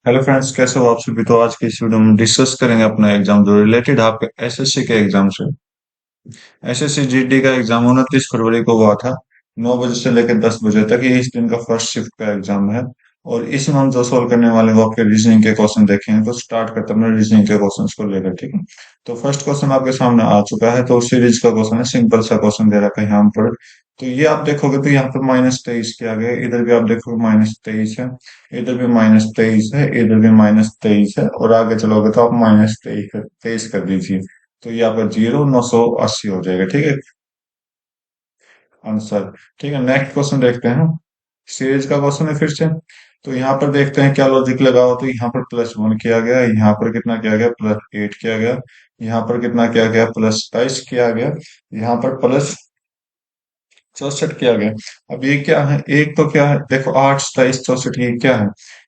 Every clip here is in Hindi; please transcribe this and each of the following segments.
हेलो फ्रेंड्स, कैसे हो आप सभी। तो आज की इस वीडियो में डिस्कस करेंगे अपना एग्जाम जो रिलेटेड आपके एसएससी के एग्जाम से। एसएससी जीडी का एग्जाम 29 फरवरी को हुआ था। 9 बजे से लेकर 10 बजे तक ये इस दिन का फर्स्ट शिफ्ट का एग्जाम है। और इसमें हम जो सॉल्व करने वाले हैं वो आपके रीजनिंग के क्वेश्चन देखेंगे। तो स्टार्ट करते हैं अपने रीजनिंग के क्वेश्चन को लेकर, ठीक है। तो फर्स्ट क्वेश्चन आपके सामने आ चुका है। तो सीरीज का क्वेश्चन है, सिंपल सा क्वेश्चन दे रखा है यहाँ पर। तो ये आप देखोगे तो यहाँ पर -23 के आगे इधर भी आप देखोगे -23 है। इधर भी -23 है, इधर भी -23 है, और आगे चलोगे तो आप -23 कर दीजिए। तो ये आपका 0980 हो जाएगा, ठीक है आंसर। ठीक है, नेक्स्ट क्वेश्चन देखते हैं। सीरीज का क्वेश्चन है फिर से। तो यहाँ पर देखते हैं क्या लॉजिक लगाओ। तो यहाँ पर +1 किया गया, यहाँ पर कितना किया गया, +8 किया गया, यहाँ पर कितना किया गया, +27 किया गया, यहाँ पर +64 किया गया। अब ये क्या है, एक तो क्या है देखो, 8 27 64, ये क्या है,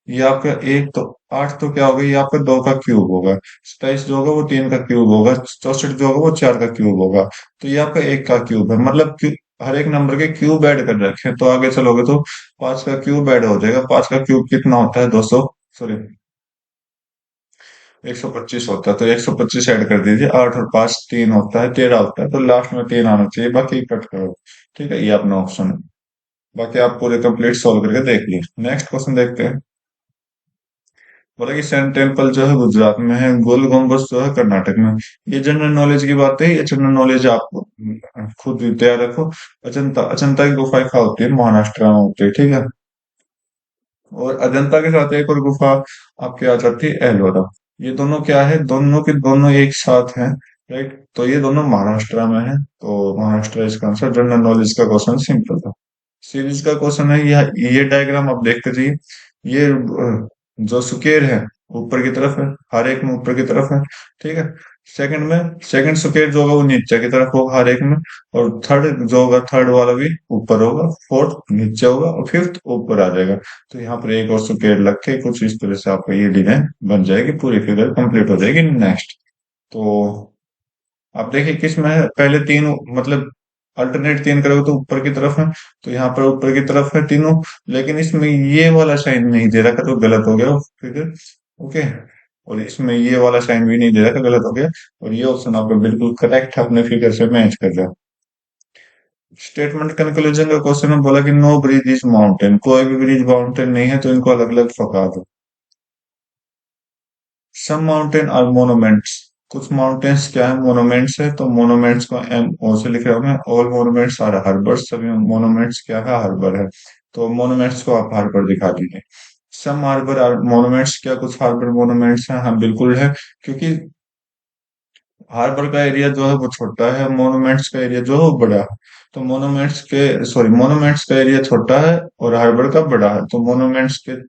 ये आपका एक तो 8 तो क्या होगा, ये आपका 2 का क्यूब होगा। 27 जो होगा वो 3 का क्यूब होगा, 64 जो होगा वो 4 का क्यूब होगा। तो ये आपका 1 का क्यूब है, मतलब हर एक नंबर के क्यूब ऐड कर रखे हैं। तो आगे चलोगे तो 5 का क्यूब ऐड हो जाएगा। 5 का क्यूब कितना होता है, 200, सॉरी 125 होता है। तो 125 ऐड कर दीजिए। 8 और 5 3 होता है, 13 होता है। तो लास्ट में 3 आना चाहिए, बाकी कट करो। ठीक है, ये अपना ऑप्शन है। बाकी आप पूरे कंप्लीट सॉल्व करके देख लीजिए। नेक्स्ट क्वेश्चन देखते हैं। बोला कि सन टेम्पल जो है गुजरात में है, गोल गुम्बद जो है कर्नाटक में। ये जनरल नॉलेज की बात है, ये जनरल नॉलेज आप खुद भी तैयार रखो। अजंता अजंता की गुफा कहाँ होती है, महाराष्ट्र में होती है, ठीक है। और अजंता के साथ एक और गुफा आपके आ जाती है, एलोरा। ये दोनों क्या है, दोनों के दोनों एक साथ हैं। राइट, तो ये दोनों महाराष्ट्र में है। तो महाराष्ट्र इसका आंसर। जनरल नॉलेज का क्वेश्चन सिंपल था। सीरीज का क्वेश्चन है, ये डायग्राम आप देखते जाइए। ये जो स्क्वायर है ऊपर की तरफ है, हर एक में ऊपर की तरफ है, ठीक है। सेकंड स्क्वायर जो होगा वो नीचे की तरफ होगा हर एक में। और थर्ड जो होगा, थर्ड वाला भी ऊपर होगा, फोर्थ नीचे होगा, और फिफ्थ ऊपर आ जाएगा। तो यहाँ पर एक और स्क्वायर लग के कुछ इस तरह से आपका ये डिजाइन बन जाएगी, पूरी फिगर कंप्लीट हो जाएगी। नेक्स्ट, तो आप देखिए किसमें है, पहले तीन मतलब अल्टरनेट तीन करोगे तो ऊपर की तरफ है। तो यहाँ पर ऊपर की तरफ है तीनों। लेकिन इसमें ये वाला साइन नहीं दे रखा, तो गलत हो गया फिगर। ओके, और इसमें ये वाला साइन भी नहीं दे रखा, गलत हो गया। और ये ऑप्शन आपका बिल्कुल करेक्ट है, अपने फिगर से मैच कर रहा है। स्टेटमेंट कंक्लूजन का क्वेश्चन में बोला कि नो ब्रिज इज माउंटेन, कोई भी ब्रिज माउंटेन नहीं है, तो इनको अलग अलग फंका दो। सम माउंटेन आर मोनूमेंट्स, कुछ माउंटेन्स क्या है, मोनूमेंट्स है। तो मोनूमेंट्स को MO से लिख रहा हूं मैं। ऑल मोनूमेंट्स आर हार्बर, सभी मोनूमेंट्स क्या है, हार्बर है। तो मोनूमेंट्स को आप हार्बर दिखा दीजिए। सम हार्बर आर मोनूमेंट्स, क्या कुछ हार्बर मोनूमेंट्स हैं, हाँ बिल्कुल है। क्योंकि हार्बर का एरिया जो है वो छोटा है, मोनूमेंट्स का एरिया जो है वो बड़ा है। तो मोनूमेंट्स का एरिया छोटा है और हार्बर का बड़ा है। तो मोनूमेंट्स के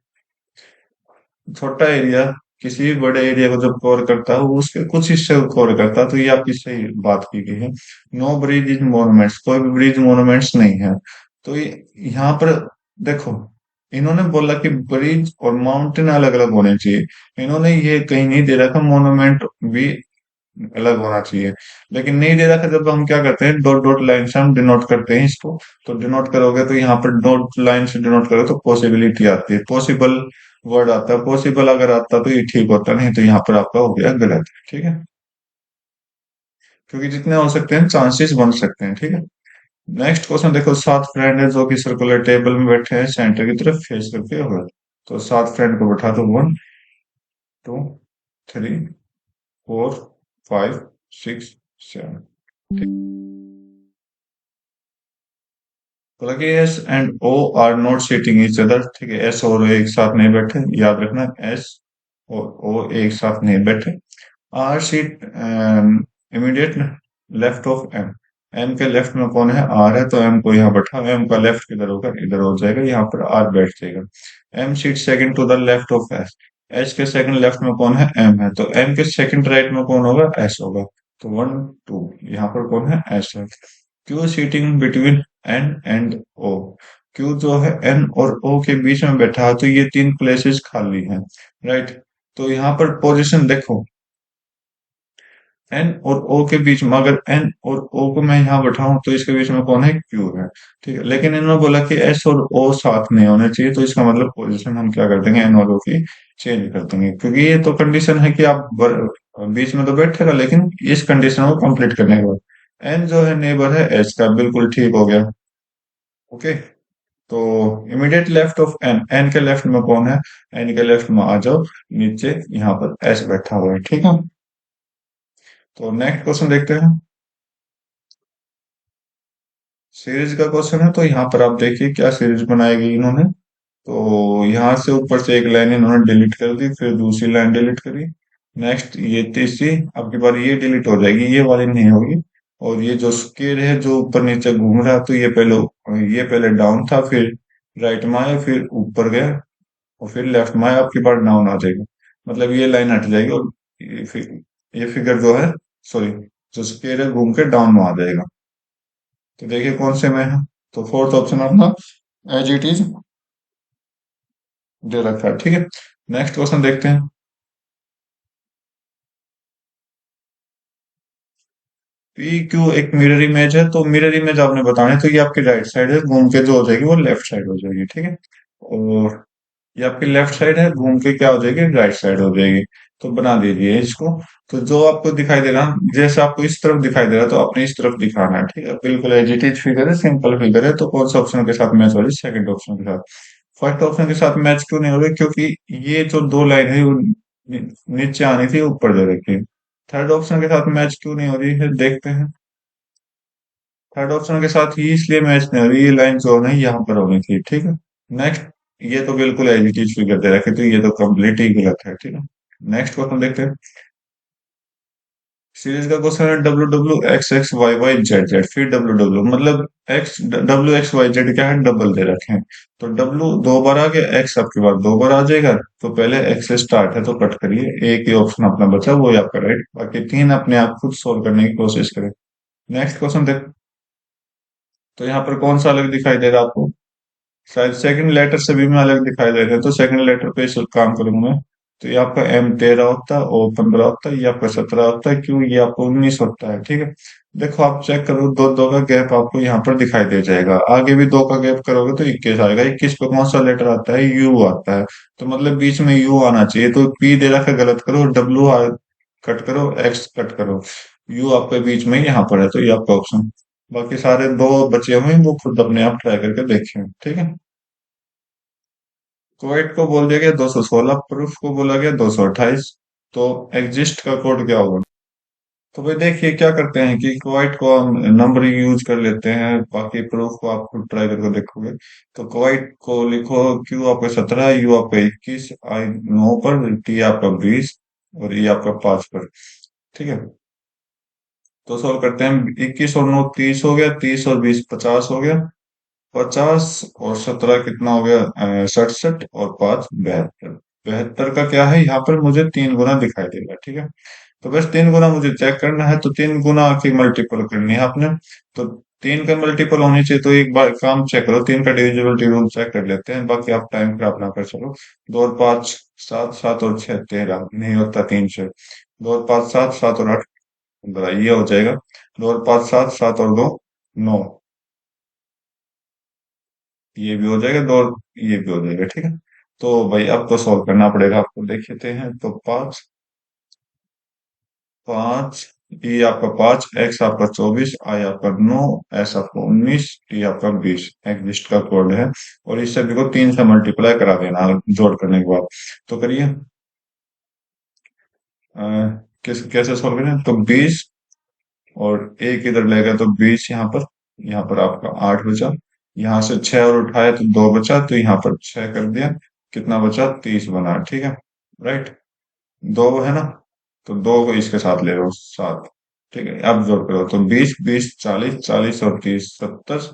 छोटा एरिया किसी भी बड़े एरिया को जब कवर करता है, वो उसके कुछ हिस्से को कवर करता है। तो ये आपकी सही बात की गई है। नो ब्रिज इज मोनूमेंट्स, कोई भी ब्रिज मोनूमेंट्स नहीं है। तो ये यहाँ पर देखो, इन्होंने बोला कि ब्रिज और माउंटेन अलग अलग होने चाहिए। इन्होंने ये कहीं नहीं दे रखा मोनूमेंट भी अलग होना चाहिए। लेकिन नहीं दे रखा, जब हम क्या करते हैं, डॉट डॉट लाइन से हम डिनोट करते हैं इसको। तो डिनोट करोगे तो यहाँ पर डॉट लाइन से डिनोट करो तो पॉसिबिलिटी आती है, पॉसिबल वर्ड आता है। पॉसिबल अगर आता तो ये ठीक होता, नहीं तो यहाँ पर आपका हो गया गलत, ठीक है। क्योंकि जितने हो सकते हैं चांसेस बन सकते हैं, ठीक है। नेक्स्ट क्वेश्चन देखो। 7 फ्रेंड है जो कि सर्कुलर टेबल में बैठे हैं, सेंटर की तरफ फेस करके होगा। तो 7 फ्रेंड को बैठा दो, 1 2 3 4 5 6 7। बोला कि S and O are not sitting each other, ठीक है। एस और ओ एक साथ नहीं बैठे, याद रखना। एस और ओ एक साथ नहीं बैठे। R seat immediate left of M. M के लेफ्ट में कौन है, आर है। तो एम को यहाँ बैठा, एम का लेफ्ट किधर होगा, इधर हो जाएगा, यहाँ पर आर बैठ जाएगा। M seat second to the left of S. H के सेकंड लेफ्ट में कौन है, एम है। तो एम के सेकंड राइट में कौन होगा, एस होगा। तो 1 2, यहाँ पर कौन है, एस है। Q sitting between N and O. Q जो है एन और ओ के बीच में बैठा है, तो ये तीन प्लेसेस खाली हैं। राइट, तो यहाँ पर पोजीशन देखो। एन और ओ के बीच में, अगर एन और ओ को मैं यहाँ बैठाऊं तो इसके बीच में कौन है, क्यू है। ठीक है, लेकिन इन्होंने बोला कि एस और ओ साथ में होने चाहिए, तो इसका मतलब पोजीशन हम क्या कर देंगे, एन और ओ की चेंज कर देंगे, क्योंकि ये तो कंडीशन है कि आप बीच में तो बैठेगा, लेकिन इस कंडीशन को कंप्लीट करने के बाद एन जो है नेबर है एस का, बिल्कुल ठीक हो गया। ओके, तो immediate left of N, N के लेफ्ट में कौन है, एन के लेफ्ट में आ जाओ, नीचे यहाँ पर एस बैठा हुआ है। ठीक है, तो नेक्स्ट क्वेश्चन देखते हैं। सीरीज का क्वेश्चन है, तो यहाँ पर आप देखिए क्या सीरीज बनाई गई इन्होंने। तो यहाँ से ऊपर से एक लाइन इन्होंने डिलीट कर दी, फिर दूसरी लाइन डिलीट करी, नेक्स्ट ये तीसरी, अब की बार ये डिलीट हो जाएगी, ये वाली नहीं होगी। और ये जो स्केल है जो ऊपर नीचे घूम रहा है, तो ये पहले डाउन था, फिर राइट में आया, फिर ऊपर गया, और फिर लेफ्ट में आया, आपकी बार डाउन आ जाएगा, मतलब ये लाइन हट जाएगी, और ये फिगर जो है, सॉरी, जो स्केल है घूम के डाउन में आ जाएगा। तो देखिए कौन से में है, तो फोर्थ ऑप्शन अपना एज इट इज दे रखा है। ठीक है, नेक्स्ट क्वेश्चन देखते हैं। पी क्यू एक मिरर इमेज है, तो मिरर इमेज आपने बताने, तो ये आपकी राइट साइड है, घूम के जो हो जाएगी वो लेफ्ट साइड हो जाएगी। ठीक है, और ये आपकी लेफ्ट साइड है, घूम के क्या हो जाएगी, राइट साइड हो जाएगी। तो बना दीजिए इसको। तो जो आपको दिखाई दे रहा, जैसे आपको इस तरफ दिखाई दे रहा है, तो आपने इस तरफ दिखाना है। ठीक है, बिल्कुल एज इट इज फिगर है, सिंपल फिगर है, तो कौन सा ऑप्शन के साथ मैच हो रही है, सेकंड ऑप्शन के साथ। फर्स्ट ऑप्शन के साथ मैच क्यों नहीं हो रही, क्योंकि ये जो दो लाइन है वो नीचे आनी थी, ऊपर दे रखी है। थर्ड ऑप्शन के साथ मैच क्यों नहीं हो रही है, देखते हैं। थर्ड ऑप्शन के साथ ही इसलिए मैच नहीं हो रही, ये लाइन जो है यहाँ पर होनी थी। ठीक है, नेक्स्ट, ये तो बिल्कुल एज इट इज फिगर दे रखे, तो ये तो कम्प्लीट ही गलत है। ठीक है, नेक्स्ट क्वेश्चन देखते हैं। सीरीज का क्वेश्चन है, W W X X Y Y Z Z, फिर डब्ल्यू डब्ल्यू मतलब X, W X Y Z क्या है, डबल दे रखे हैं। तो डब्ल्यू दो बार आ गया, एक्स आपके पास दो बार आ जाएगा, तो पहले एक्स से स्टार्ट है, तो कट करिए, एक ही ऑप्शन अपना बचा, वो ही आपका राइट, बाकी तीन अपने आप खुद सोल्व करने की कोशिश करें। नेक्स्ट क्वेश्चन देख, तो यहाँ पर कौन सा अलग दिखाई दे रहा है आपको, शायद सेकंड लेटर से भी मैं अलग दिखाई दे रहे हैं, तो सेकंड लेटर पे इस वक्त काम करूंगा मैं। तो ये आपका एम 13 होता है, ओ 15 होता है, ये आपका 17 होता है, क्यों ये आपको 19 होता है। ठीक है, देखो आप चेक करो, दो दो का गैप आपको यहाँ पर दिखाई दे जाएगा, आगे भी दो का गैप करोगे तो 21 आएगा, 21 पे कौन सा लेटर आता है, यू आता है, तो मतलब बीच में यू आना चाहिए, तो पी दे रखा है, गलत करो, डब्ल्यू कट करो, एक्स कट करो, यू आपके बीच में यहाँ पर है, तो ये आपका ऑप्शन। बाकी सारे दो बचे हुए हैं, वो खुद अपने आप ट्राई करके देखें। ठीक है, क्वेट को बोल दिया गया 216, प्रूफ को बोला गया 228, तो एग्जिस्ट का कोड क्या होगा। तो भाई देखिए क्या करते हैं कि क्वाइट को हम नंबर यूज कर लेते हैं, बाकी प्रूफ को आप खुद ट्राई करके देखोगे। तो क्वाइट को लिखो, क्यू आपका 17, यू आपका 21, आई 9 पर, टी आपका 20, और ई आपका 5 पर। ठीक है, तो सॉल्व करते हैं, 21 और 9 30 हो गया, 30 और 20 50 हो गया, 50 और 17 कितना हो गया, 67, और 5 72। 72 का क्या है, यहाँ पर मुझे 3 गुना दिखाई देगा। ठीक है, तो बस 3 गुना मुझे चेक करना है, तो 3 गुना की मल्टीपल करनी है आपने। तो 3 का मल्टीपल होनी चाहिए, तो एक बार काम चेक करो, 3 का डिविजिबिलिटी रूल चेक कर लेते हैं, बाकी आप टाइम खराब ना कर चलो। 2 और 5 7, 7 और 6 13, नहीं होता 3 से। 2 और 5 7, 7 और 8 15, ये हो जाएगा। 2 और 5 7, 7 और 2 9, ये भी हो जाएगा, दो ये भी हो जाएगा। ठीक है, तो भाई अब तो सॉल्व करना पड़ेगा आपको, देखते हैं। तो 5 5, ई आपका 5, एक्स आपका 24, आई आपका 9, एस आपका 19, टी आपका 20 एग्जिस्ट का कोड है। और इस सभी को 3 से मल्टीप्लाई करा देना जोड़ करने के बाद। तो करिए, अ, कैसे सॉल्व करें, तो 20 और एक इधर लेगा, तो 20 यहाँ पर आपका 8 बचा, यहाँ से 6 और उठाया तो 2 बचा, तो यहाँ पर 6 कर दिया, कितना बचा, 30 बना। ठीक है, राइट, 2 है ना, तो 2 को इसके साथ ले लो, 7। ठीक है, अब जोड़ करो, तो 20 20 40, 40 और 30 70,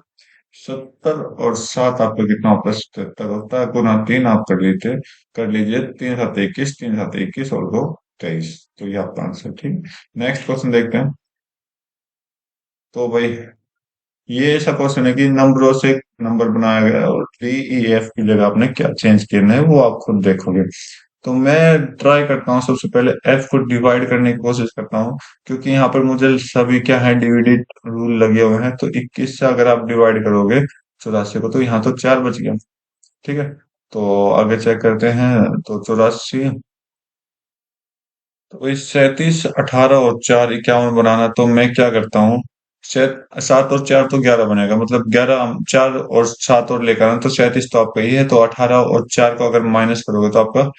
70 और 7 आपका कितना होता है, 77 होता है, गुना 3 आप कर लीजिए 3 7 21, 3 7 21 और 2 23, तो ये आपका आंसर। ठीक, नेक्स्ट क्वेश्चन देखते हैं। तो भाई ये ऐसा क्वेश्चन है कि नंबरों से नंबर बनाया गया है, और डी ई एफ की जगह आपने क्या चेंज करना है वो आप खुद देखोगे। तो मैं ट्राई करता हूँ सबसे पहले एफ को डिवाइड करने की कोशिश करता हूँ, क्योंकि यहाँ पर मुझे सभी क्या है, डिविडी रूल लगे हुए हैं। तो 21 से अगर आप डिवाइड करोगे 84 को, तो यहाँ तो 4 बच गया। ठीक है, तो आगे चेक करते हैं। तो 84, तो इस 37, 18 और 4 51 बनाना, तो मैं क्या करता हूँ, 7 और 4 तो 11 बनेगा, मतलब 11, 4 और 7 और लेकर आना, तो 37 तो आपका ही है। तो 18 और 4 को अगर माइनस करोगे तो आपका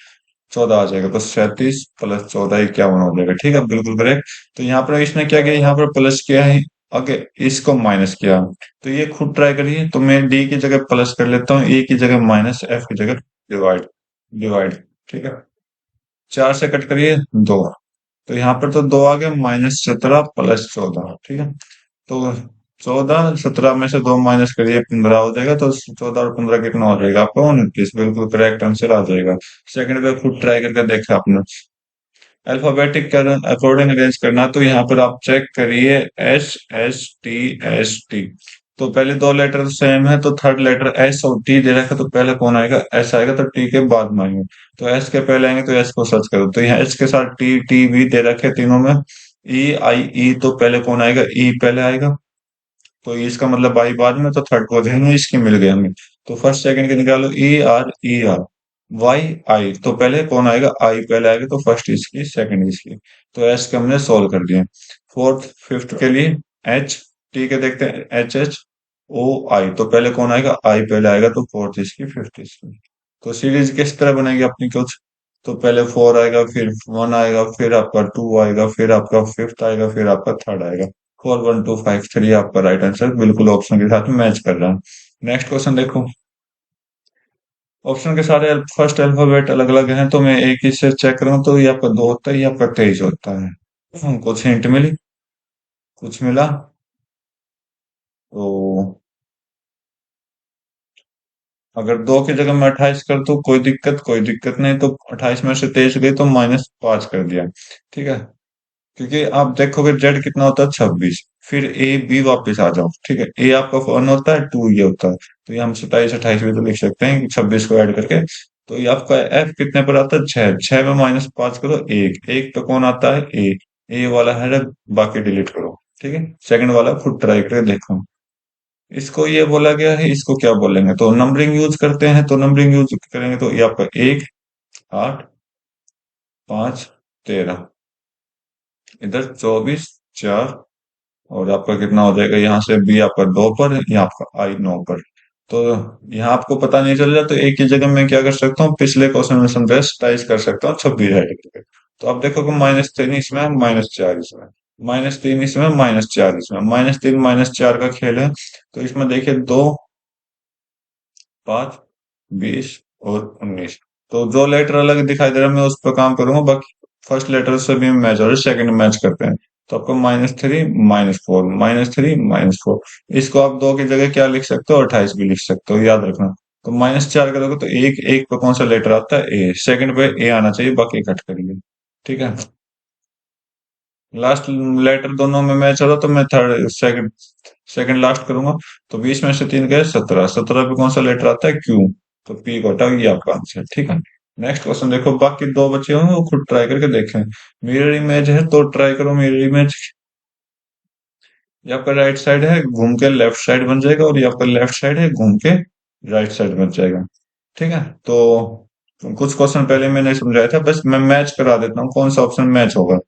14 आ जाएगा। तो 37 प्लस 14 51 हो जाएगा। ठीक है, बिल्कुल करेक्ट। तो यहाँ पर इसने क्या किया, यहाँ पर प्लस किया है, आगे इसको माइनस किया। तो ये खुद ट्राई करिए। तो मैं डी की जगह प्लस कर लेता हूँ, ए की जगह माइनस, एफ की जगह डिवाइड। डिवाइड, ठीक है। 4 से कट करिए 2, तो यहाँ पर तो 2 आ गया, -17 प्लस 14। ठीक है, तो 14, 17 में से 2 माइनस करिए, 15 हो जाएगा। तो 14 और 15 कितना हो जाएगा आपका, 29। बिल्कुल करेक्ट आंसर आ जाएगा। सेकंड पे खुद ट्राई करके देखा आपने। अल्फाबेटिक अकॉर्डिंग अरेंज करना, तो यहाँ पर आप चेक करिए, S S T S T। तो पहले दो लेटर सेम है, तो थर्ड लेटर एस और टी दे रखा, तो पहले कौन आएगा, एस आएगा, तो टी के बाद में आएंगे। तो एस के पहले आएंगे, तो एस को सर्च करो। तो यहाँ एच के साथ टी टी भी दे रखे तीनों में। ई आई ई, तो पहले कौन आएगा, ई पहले आएगा। तो इसका मतलब आई बाद में, तो थर्ड पोजीशन में इसकी मिल गई हमें। तो फर्स्ट सेकंड के निकालो, ई आर वाई आई, तो पहले कौन आएगा, आई पहले आएगा, तो फर्स्ट इसकी, सेकंड इसकी। तो एस के हमने सोल्व कर दिए। फोर्थ फिफ्थ के लिए एच, टी के देखते हैं, एच एच ओ आई, तो पहले कौन आएगा, आई पहले आएगा, तो फोर्थ इसकी, फिफ्थ इसकी। तो सीरीज किस तरह बनेगी अपनी कुछ, तो पहले 4 आएगा, फिर 1 आएगा, फिर आपका 2 आएगा, फिर आपका फिफ्थ आएगा, फिर आपका थर्ड आएगा। 4 1 2 5 3 आपका राइट आंसर बिल्कुल ऑप्शन के साथ मैच कर रहा है। नेक्स्ट क्वेश्चन देखो। ऑप्शन के सारे फर्स्ट अल्फाबेट अलग अलग हैं, तो मैं एक ही से चेक करूँ, तो ये आपका 2 होता है, ये आपका 23 होता है। कुछ हिंट मिली, कुछ मिला? तो अगर 2 की जगह मैं 28 कर दूं, कोई दिक्कत, कोई दिक्कत नहीं। तो 28 में से 23 गई, तो -5 कर दिया। ठीक है, क्योंकि आप देखोगे जेड कितना होता है, 26। फिर ए बी वापस आ जाओ। ठीक है, ए आपका 1 होता है, 2 ये होता है। तो ये हम 27 28 भी तो लिख सकते हैं कि 26 को ऐड करके। तो ये आपका एफ कितने पर आता है, 6। 6 में -5 करो, एक एक पे कौन आता है, ए। ए वाला है, बाकी डिलीट करो। ठीक है, सेकंड वाला खुद ट्राई करके देखो। इसको ये बोला गया है, इसको क्या बोलेंगे, तो नंबरिंग यूज करते हैं। तो नंबरिंग यूज करेंगे, तो ये आपका 1 8 5 13, इधर 24 4, और आपका कितना हो जाएगा, यहाँ से बी आपका 2 पर, यहाँ आपका आई 9 पर। तो यहाँ आपको पता नहीं चल रहा, तो एक ही जगह मैं क्या कर सकता हूँ, पिछले क्वेश्चन में समराइज कर सकता हूँ, 26 ऐड करके। तो आप देखोगे -3 इसमें, -4 इसमें, -3 इसमें, -4 इसमें, -3 -4 का खेल है। तो इसमें देखिए 2 5 20 और 19। तो जो लेटर अलग दिखाई दे रहा है, मैं उस पर काम करूंगा। बाकी फर्स्ट लेटर से भी मैच हो रहा है, सेकंड मैच करते हैं। तो आपको -3 -4, -3 -4। इसको आप 2 की जगह क्या लिख सकते हो, 28 भी लिख सकते हो, याद रखना। तो -4 करोगे, तो एक एक पे कौन सा लेटर आता है, ए। सेकंड पे ए आना चाहिए, बाकी कट करिए। ठीक है, लास्ट लेटर दोनों में मैच हो रहा, तो मैं थर्ड सेकंड सेकंड लास्ट करूंगा। तो 20 में से 3 गए, 17। 17 पे कौन सा लेटर आता है, क्यू। तो पी को हटाओ, ये आपका आंसर। ठीक है, नेक्स्ट क्वेश्चन देखो। बाकी दो बचे होंगे, वो खुद ट्राई करके देखें। मिरर इमेज है, तो ट्राई करो मिरर इमेज। ये आपका राइट साइड है, घूम के लेफ्ट साइड बन जाएगा, और ये आपका लेफ्ट साइड है, घूम के राइट साइड बन जाएगा। ठीक है, तो कुछ क्वेश्चन पहले मैंने समझाया था, बस मैं मैच करा देता हूँ कौन सा ऑप्शन मैच होगा।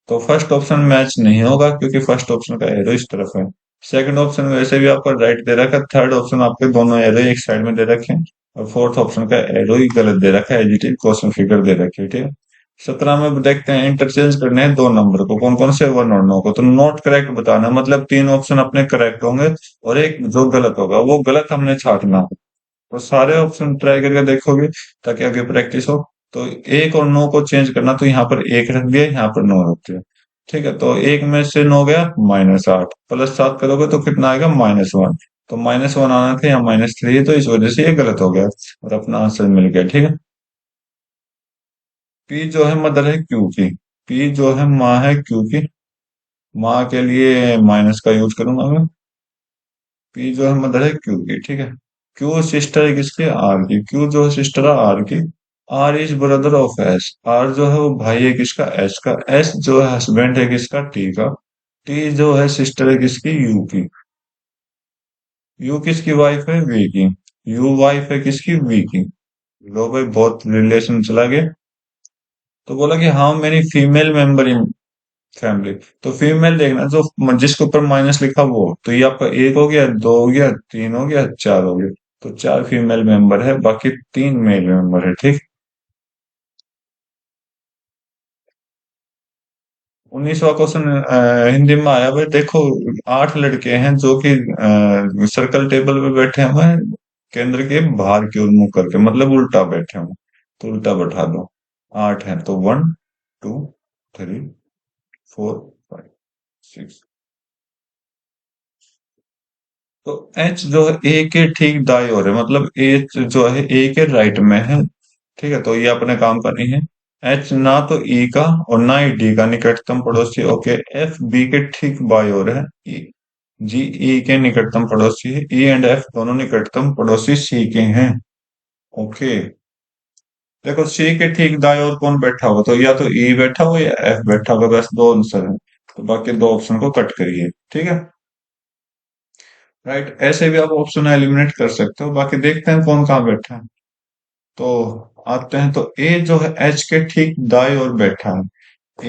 तो फर्स्ट ऑप्शन मैच नहीं होगा, क्योंकि फर्स्ट ऑप्शन का एरो इस तरफ है। सेकंड ऑप्शन वैसे भी आपका राइट दे रखा है। थर्ड ऑप्शन आपके दोनों एरो एक साइड में दे रखे हैं। और फोर्थ ऑप्शन का एरो ही गलत दे रखा है, एजिटिव क्वेश्चन फिगर दे रखी है। ठीक है, 17 में देखते हैं, इंटरचेंज करने हैं दो नंबर को, कौन कौन से, 1 और 9 को। तो नॉट करेक्ट बताना, मतलब 3 ऑप्शन अपने करेक्ट होंगे, और एक जो गलत होगा वो गलत हमने छांटना। तो सारे ऑप्शन ट्राई करके देखोगे, ताकि आगे प्रैक्टिस हो। तो 1 और 9 को चेंज करना, तो यहाँ पर 1 रख दिया, यहाँ पर 9 रख दिया। ठीक है, तो 1 में से 9 गया, -8, +7 करोगे तो कितना आएगा, -1। तो -1 आना था, यहाँ -3, तो इस वजह से ये गलत हो गया, और अपना आंसर मिल गया। ठीक है, पी जो है मदर है क्यू की, पी जो है माँ है क्यू की। माँ के लिए माइनस का यूज करूंगा मैं। पी जो है मदर है क्यू की। ठीक है, क्यू सिस्टर है किसकी, आर की। क्यू जो है सिस्टर है आर की। R is brother of S. R जो है वो भाई है किसका, एस का। एस जो है हस्बैंड है किसका, टी का। टी जो है सिस्टर है किसकी, यू की। यू किसकी वाइफ है, वी की। यू वाइफ है किसकी, वी की। लो भाई, बहुत रिलेशन चला गया। तो बोला कि how many female member in family. तो फीमेल देखना, जो जिसके ऊपर माइनस लिखा वो, तो ये आपका एक हो गया, दो हो गया, तीन हो गया, चार हो गया। तो चार फीमेल मेंबर है, बाकी तीन मेल मेंबर है, ठीक। 19वां क्वेश्चन हिंदी में आया भाई, देखो। आठ लड़के हैं जो कि सर्कल टेबल पे बैठे हुए हैं, केंद्र के बाहर की ओर मुंह करके, मतलब उल्टा बैठे हुए। तो उल्टा बैठा दो। आठ हैं तो one, two, three, four, five, six. तो एच जो है ए के ठीक दाई ओर है, मतलब एच जो है ए के राइट में है। ठीक है, तो ये अपने काम का नहीं है। एच ना तो ई का और ना ही डी का निकटतम पड़ोसी। ओके। एफ बी के ठीक बाई ओर है। जी ई के निकटतम पड़ोसी है। ई एंड एफ दोनों निकटतम पड़ोसी सी के हैं। ओके। देखो सी के ठीक दाई ओर कौन बैठा हुआ, तो या तो ई बैठा हुआ या एफ बैठा हुआ, बस दो आंसर है। तो बाकी दो ऑप्शन को कट करिए, ठीक है। राइट, ऐसे भी आप ऑप्शन एलिमिनेट कर सकते हो। बाकी देखते हैं कौन कहाँ बैठा है। तो आते हैं, तो ए जो है एच के ठीक दाई ओर बैठा है।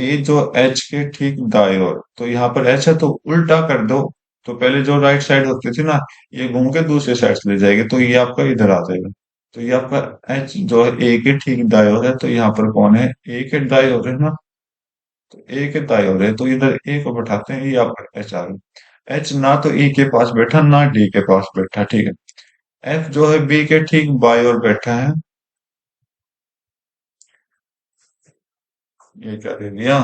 ए जो एच के ठीक दाई ओर, तो यहाँ पर एच है तो उल्टा कर दो। तो पहले जो राइट साइड होती थी ना, ये घूम के दूसरे साइड से ले जाएगी, तो ये आपका इधर आ जाएगा। तो ये आपका एच जो है ए के ठीक दाई ओर है, तो यहाँ पर कौन है, ए के दाई ओर है ना। तो ए के दाई ओर है, तो इधर ए को बैठाते हैं, ये आपका एच आ गया। एच ना तो ई के पास बैठा ना डी के पास बैठा, ठीक है। एफ जो है बी के ठीक बाई ओर बैठा है। ये क्या दे दिया,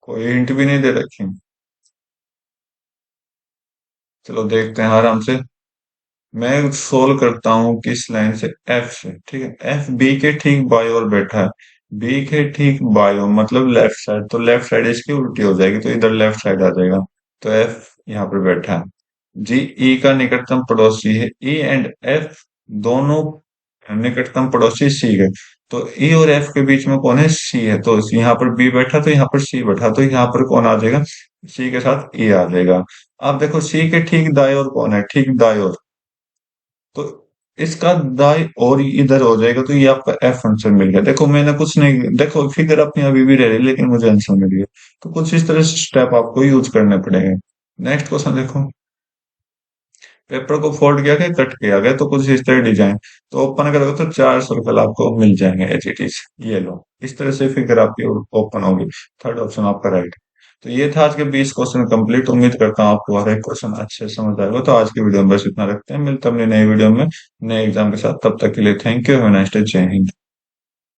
कोई हिंट भी नहीं दे रखी। चलो देखते हैं आराम से। मैं सोल्व करता हूँ किस लाइन से, एफ से, ठीक है। एफ बी के ठीक बाई ओर बैठा है। बी के ठीक बाई ओर मतलब लेफ्ट साइड, तो लेफ्ट साइड इसकी उल्टी हो जाएगी, तो इधर लेफ्ट साइड आ जाएगा। तो एफ यहाँ पर बैठा है। जी ई का निकटतम पड़ोसी है। ई एंड एफ दोनों निकटतम पड़ोसी सी है। तो ई और एफ के बीच में कौन है, सी है। तो यहाँ पर बी बैठा, तो यहाँ पर सी बैठा, तो यहाँ पर कौन आ जाएगा, सी के साथ ई आ जाएगा। अब देखो सी के ठीक दाई और कौन है, ठीक दाई और, तो इसका दाई और इधर हो जाएगा, तो ये आपका एफ आंसर मिल गया। देखो मैंने कुछ नहीं, देखो फिगर अपनी अभी भी रह रही है, लेकिन मुझे आंसर मिल गया। तो कुछ इस तरह से स्टेप आपको यूज करने पड़ेंगे। नेक्स्ट क्वेश्चन देखो। पेपर को फोल्ड किया गया, कट किया गया, तो कुछ इस तरह डिजाइन। तो ओपन करोगे तो चार सर्कल आपको मिल जाएंगे एच इट इज। ये लो, इस तरह से फिगर आपकी ओपन होगी। थर्ड ऑप्शन आपका राइट। तो ये था आज के 20 क्वेश्चन कंप्लीट। उम्मीद करता हूँ आपको हर एक क्वेश्चन अच्छे से समझ आएगा। तो आज की वीडियो में बस इतना रखते हैं, मिलते हैं अपने नई वीडियो में नए एग्जाम के साथ। तब तक के लिए thank you, have a nice day, जय हिंद।